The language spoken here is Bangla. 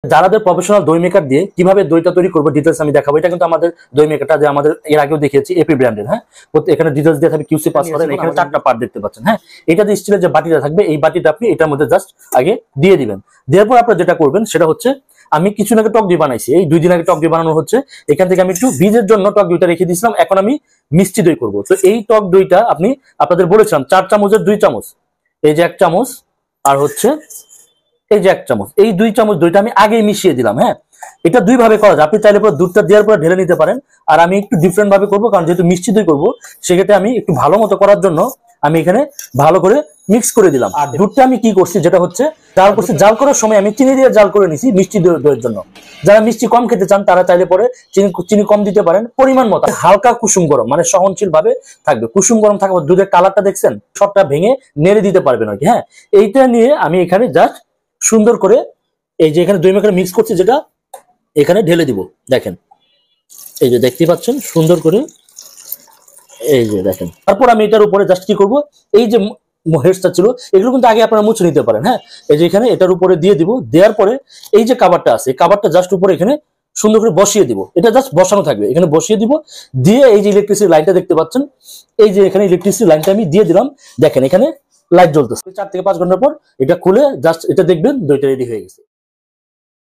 যারাদের প্রফেশনাল দই মেকার দিয়ে কিভাবে দইটা তৈরি করবো ডিটেলস আমি দেখাবো। এটা কিন্তু আমাদের দই মেকারটা যে আমাদের এর আগেও দেখিয়েছি এপি ব্র্যান্ডের। হ্যাঁ, এখানে ডিটেলস দিয়ে থাকবে, কিউসি পাস করেন। এখানে 4টা পার্ট দেখতে পাচ্ছেন। হ্যাঁ, এটা যে স্টিলের যে বাটিটা থাকবে, এই বাটিটা আপনি এটার মধ্যে জাস্ট আগে দিয়ে দিবেন। দেওয়ার পর আপনারা যেটা করবেন সেটা হচ্ছে, আমি কিছু আগে টক দই বানাইছি, এই 2 দিন আগে টক দই বানানো হচ্ছে। এখান থেকে আমি একটু বীজের জন্য টক দইটা রেখে দিয়েছিলাম। এখন আমি মিষ্টি দই করবো। তো এই টক দইটা আপনি আপনাদের বলেছিলাম 4 চামচের 2 চামচ, এই যে 1 চামচ, আর হচ্ছে এই যে 1 চামচ, এই 2 চামচ দইটা আমি আগেই মিশিয়ে দিলাম। হ্যাঁ, এটা দুই ভাবে করা যায়। আপনি চাইলে পরে দুধটা দেওয়ার পরে ঢেলে নিতে পারেন, আর আমি একটু ডিফারেন্ট ভাবে করবো, কারণ যেহেতু মিষ্টি দই করবো সেক্ষেত্রে আমি একটু ভালো মতো করার জন্য আমি এখানে ভালো করে মিক্স করে দিলাম। আর দুধটা আমি কি করছি, যেটা হচ্ছে জাল করছি, জাল করার সময় আমি চিনি দিয়ে জাল করে নিছি মিষ্টি দইয়ের জন্য। যারা মিষ্টি কম খেতে চান তারা চাইলে পরে চিনি কম দিতে পারেন, পরিমাণ মতো। হালকা কুসুম গরম, মানে সহনশীল ভাবে থাকবে। কুসুম গরম থাকবে। দুধের কালারটা দেখছেন, সবটা ভেঙে নেড়ে দিতে পারবেন আর কি। হ্যাঁ, এইটা নিয়ে আমি এখানে জাস্ট সুন্দর করে এই যে এখানে দই মেখে মিক্স করছি, যেটা এখানে ঢেলে দিব। দেখেন, এই যে দেখতে পাচ্ছেন সুন্দর করে, এই যে দেখেন। তারপর আমি এটার উপরে জাস্ট কি করব, এই যে হেডসটা ছিল এগুলো কিন্তু আগে আপনারা মুছে নিতে পারেন। হ্যাঁ, এই যে এখানে এটার উপরে দিয়ে দিব। দেওয়ার পরে এই যে কাভারটা আছে, এই কাভারটা জাস্ট উপরে এখানে সুন্দর করে বসিয়ে দিব। এটা জাস্ট বসানো থাকবে, এখানে বসিয়ে দিব। দিয়ে এই যে ইলেকট্রিসিটি লাইনটা দেখতে পাচ্ছেন, এই যে এখানে ইলেকট্রিসিটি লাইনটা আমি দিয়ে দিলাম। দেখেন এখানে লাইট জ্বলতেছে। 4 থেকে 5 ঘন্টা পর এটা খুলে জাস্ট এটা দেখবেন দইটা রেডি হয়ে গেছে।